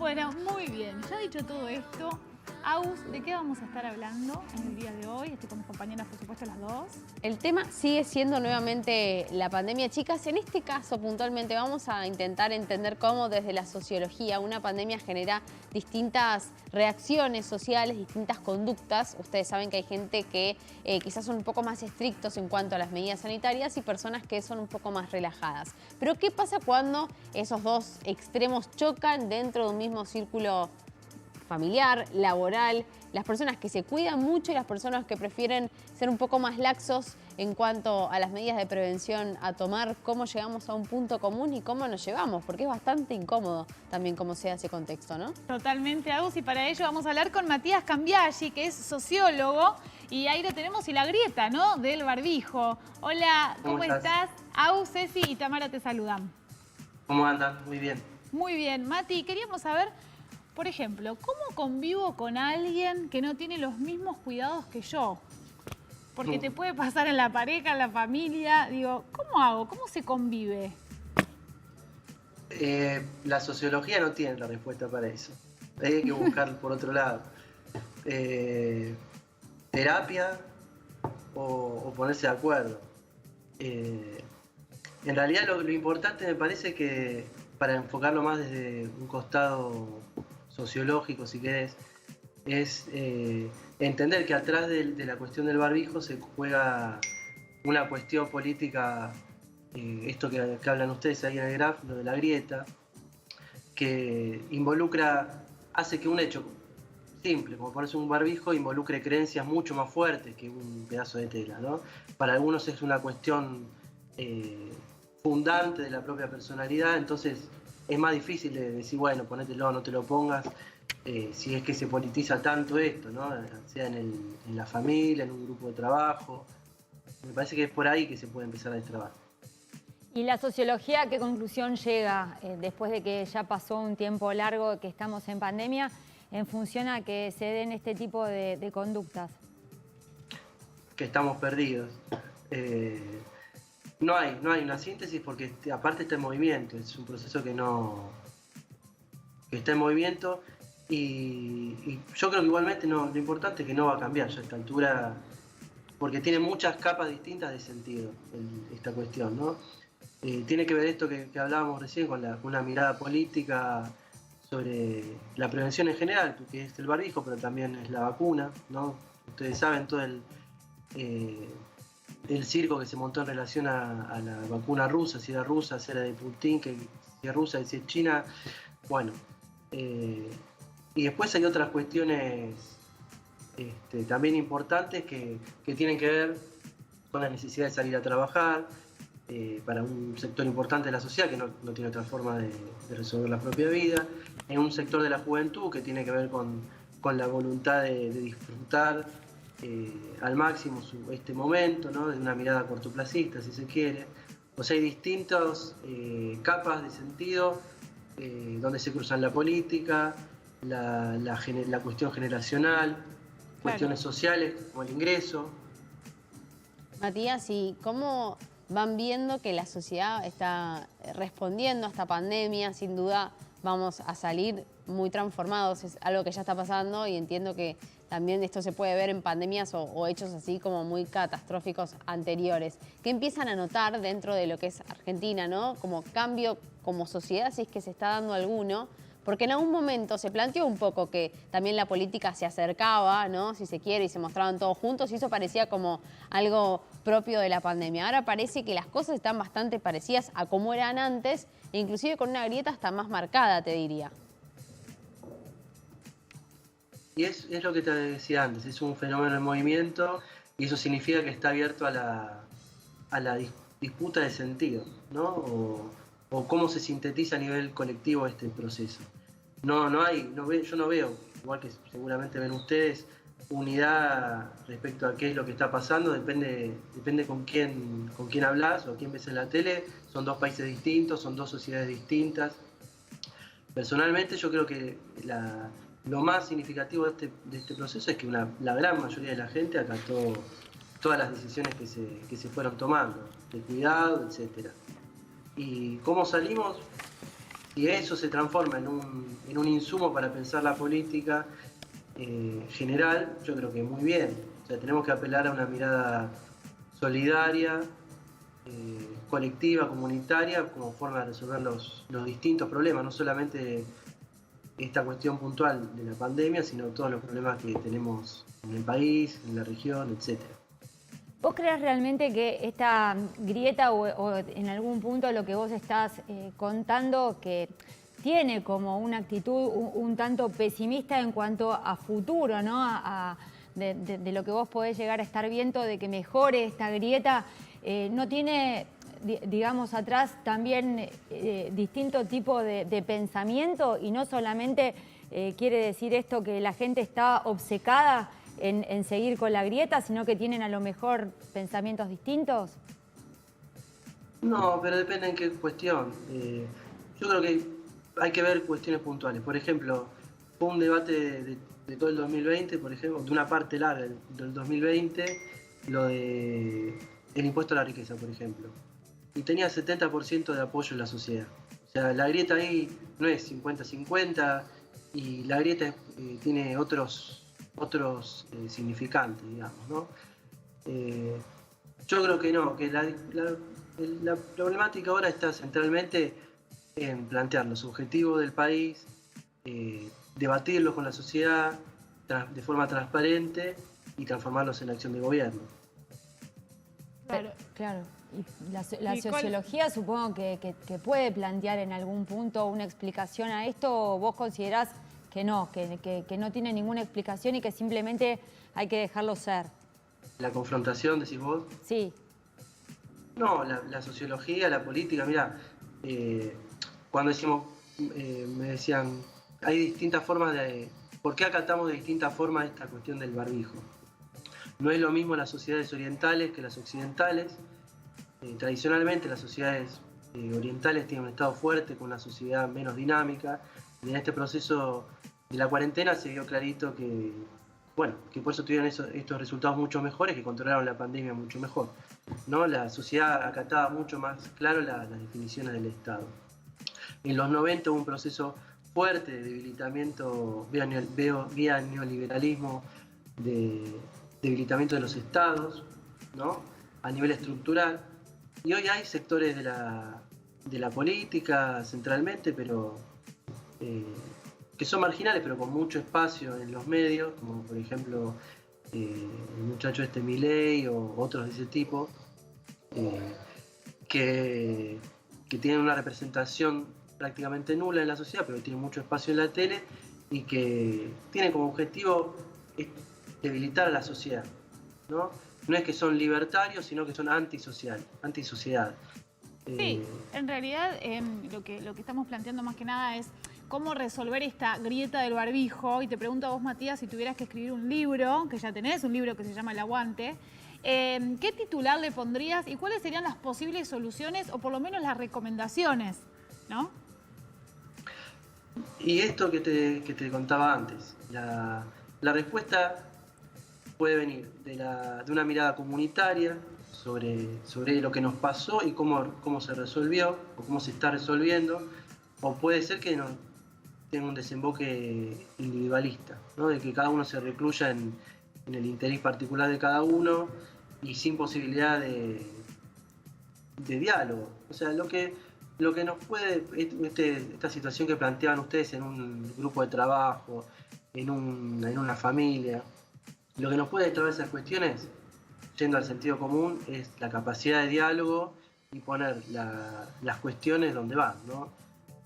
Bueno, muy bien. Ya dicho todo esto, Agus, ¿de qué vamos a estar hablando en el día de hoy? Estoy con mis compañeras, por supuesto, las dos. El tema sigue siendo nuevamente la pandemia. Chicas, en este caso puntualmente vamos a intentar entender cómo desde la sociología una pandemia genera distintas reacciones sociales, distintas conductas. Ustedes saben que hay gente que quizás son un poco más estrictos en cuanto a las medidas sanitarias y personas que son un poco más relajadas. Pero ¿qué pasa cuando esos dos extremos chocan dentro de un mismo círculo familiar, laboral, las personas que se cuidan mucho y las personas que prefieren ser un poco más laxos en cuanto a las medidas de prevención a tomar? ¿Cómo llegamos a un punto común y cómo nos llevamos? Porque es bastante incómodo también cómo sea ese contexto, ¿no? Totalmente, Agus, y para ello vamos a hablar con Matías Cambiaggi, que es sociólogo, y ahí lo tenemos, y la grieta, ¿no?, del barbijo. Hola, ¿cómo estás? Agus, Ceci y Tamara te saludan. ¿Cómo andan? Muy bien. Muy bien, Mati, queríamos saber, por ejemplo, ¿cómo convivo con alguien que no tiene los mismos cuidados que yo? Porque te puede pasar en la pareja, en la familia. Digo, ¿cómo hago? ¿Cómo se convive? La sociología no tiene la respuesta para eso. Hay que buscar por otro lado. Terapia o ponerse de acuerdo. En realidad lo importante me parece que, para enfocarlo más desde un costado sociológico, si querés, es entender que atrás de la cuestión del barbijo se juega una cuestión política, esto que hablan ustedes ahí en el graph, lo de la grieta, que hace que un hecho simple, como ponerse un barbijo, involucre creencias mucho más fuertes que un pedazo de tela, ¿no? Para algunos es una cuestión fundante de la propia personalidad, entonces es más difícil de decir, bueno, ponételo, no te lo pongas, si es que se politiza tanto esto, ¿no? Sea en la familia, en un grupo de trabajo. Me parece que es por ahí que se puede empezar a destrabar. ¿Y la sociología a qué conclusión llega después de que ya pasó un tiempo largo que estamos en pandemia en función a que se den este tipo de conductas? Que estamos perdidos. No hay una síntesis porque aparte está en movimiento, es un proceso que está en movimiento y yo creo que igualmente lo importante es que no va a cambiar ya a esta altura, porque tiene muchas capas distintas de sentido esta cuestión, ¿no? Tiene que ver esto que hablábamos recién con una mirada política sobre la prevención en general, que es el barbijo, pero también es la vacuna, ¿no? Ustedes saben todo el circo que se montó en relación a la vacuna rusa, si era rusa, si era de Putin, que si es rusa, si es china. Bueno, y después hay otras cuestiones también importantes que tienen que ver con la necesidad de salir a trabajar para un sector importante de la sociedad que no tiene otra forma de resolver la propia vida, en un sector de la juventud que tiene que ver con la voluntad de disfrutar al máximo este momento, ¿no? De una mirada cortoplacista, si se quiere. O sea, hay distintas capas de sentido donde se cruzan la política, la cuestión generacional, cuestiones sociales como el ingreso. Matías, ¿y cómo van viendo que la sociedad está respondiendo a esta pandemia? Sin duda vamos a salir muy transformados, es algo que ya está pasando y entiendo que también esto se puede ver en pandemias o hechos así como muy catastróficos anteriores. ¿Qué empiezan a notar dentro de lo que es Argentina, ¿no? Como cambio como sociedad, si es que se está dando alguno? Porque en algún momento se planteó un poco que también la política se acercaba, ¿no?, si se quiere, y se mostraban todos juntos, y eso parecía como algo propio de la pandemia. Ahora parece que las cosas están bastante parecidas a como eran antes, e inclusive con una grieta hasta más marcada, te diría. Y es lo que te decía antes, es un fenómeno en movimiento y eso significa que está abierto a la disputa de sentido, ¿no? O cómo se sintetiza a nivel colectivo este proceso. Yo no veo, igual que seguramente ven ustedes, unidad respecto a qué es lo que está pasando, depende con quién hablas o quién ves en la tele, son dos países distintos, son dos sociedades distintas. Personalmente yo creo que lo más significativo de este proceso es que la gran mayoría de la gente acató todas las decisiones que se fueron tomando, de cuidado, etc. ¿Y cómo salimos? si eso se transforma en un insumo para pensar la política general, yo creo que muy bien. O sea, tenemos que apelar a una mirada solidaria, colectiva, comunitaria, como forma de resolver los distintos problemas, no solamente esta cuestión puntual de la pandemia, sino todos los problemas que tenemos en el país, en la región, etcétera. ¿Vos crees realmente que esta grieta o en algún punto lo que vos estás contando que tiene como una actitud un tanto pesimista en cuanto a futuro, ¿no? De lo que vos podés llegar a estar viendo, de que mejore esta grieta, no tiene, digamos, atrás también distinto tipo de pensamiento y no solamente quiere decir esto que la gente está obcecada en seguir con la grieta, sino que tienen a lo mejor pensamientos distintos? No, pero depende en qué cuestión. Yo creo que hay que ver cuestiones puntuales. Por ejemplo, fue un debate de todo el 2020, por ejemplo, de una parte larga del 2020, lo de el impuesto a la riqueza, por ejemplo. Y tenía 70% de apoyo en la sociedad. O sea, la grieta ahí no es 50-50 y la grieta tiene otros significantes, digamos, ¿no? Yo creo que no, que la problemática ahora está centralmente en plantear los objetivos del país, debatirlos con la sociedad de forma transparente y transformarlos en acción de gobierno. Claro. Y la sociología supongo que puede plantear en algún punto una explicación a esto, ¿o vos considerás que no tiene ninguna explicación y que simplemente hay que dejarlo ser? ¿La confrontación, decís vos? Sí. No, la sociología, la política, mira, cuando decimos, me decían, hay distintas formas de... ¿Por qué acatamos de distintas formas esta cuestión del barbijo? No es lo mismo las sociedades orientales que las occidentales. Tradicionalmente las sociedades orientales tienen un estado fuerte con una sociedad menos dinámica. Y en este proceso de la cuarentena se vio clarito que por eso tuvieron estos resultados mucho mejores, que controlaron la pandemia mucho mejor, ¿no? La sociedad acataba mucho más claro las definiciones del Estado. En los 90 hubo un proceso fuerte de debilitamiento vía neoliberalismo, de debilitamiento de los estados, ¿no? A nivel estructural. Y hoy hay sectores de la política centralmente, pero que son marginales, pero con mucho espacio en los medios, como por ejemplo el muchacho Milei o otros de ese tipo, que tienen una representación prácticamente nula en la sociedad, pero tienen mucho espacio en la tele y que tienen como objetivo debilitar a la sociedad, ¿no? No es que son libertarios, sino que son antisociedad. Sí, en realidad lo que estamos planteando más que nada es cómo resolver esta grieta del barbijo. Y te pregunto a vos, Matías, si tuvieras que escribir un libro, que ya tenés, un libro que se llama El Aguante, ¿qué titular le pondrías y cuáles serían las posibles soluciones o por lo menos las recomendaciones, ¿no? Y esto que te contaba antes, la respuesta puede venir de una mirada comunitaria sobre lo que nos pasó y cómo se resolvió o cómo se está resolviendo, o puede ser que tenga un desemboque individualista, ¿no? De que cada uno se recluya en el interés particular de cada uno y sin posibilidad de diálogo. O sea, lo que nos puede, esta situación que planteaban ustedes en un grupo de trabajo, en una familia, lo que nos puede destrabar esas cuestiones, yendo al sentido común, es la capacidad de diálogo y poner las cuestiones donde van, ¿no?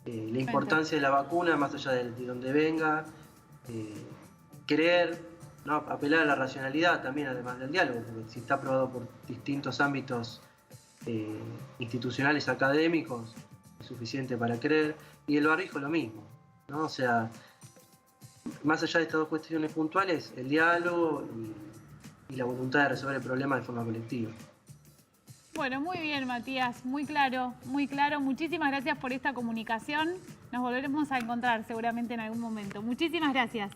La importancia de la vacuna, más allá de donde venga, creer, ¿no? Apelar a la racionalidad también, además del diálogo, porque si está aprobado por distintos ámbitos institucionales, académicos, es suficiente para creer. Y el barbijo lo mismo, ¿no? O sea, más allá de estas dos cuestiones puntuales, el diálogo y la voluntad de resolver el problema de forma colectiva. Bueno, muy bien, Matías, muy claro, muy claro. Muchísimas gracias por esta comunicación. Nos volveremos a encontrar seguramente en algún momento. Muchísimas gracias.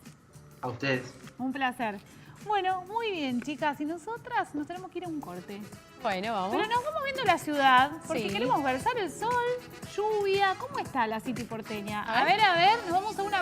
A ustedes. Un placer. Bueno, muy bien, chicas. Y nosotras nos tenemos que ir a un corte. Bueno, vamos. Pero nos vamos viendo la ciudad, porque Sí. queremos ver, sale el sol, lluvia. ¿Cómo está la City porteña? A A ver, nos vamos a una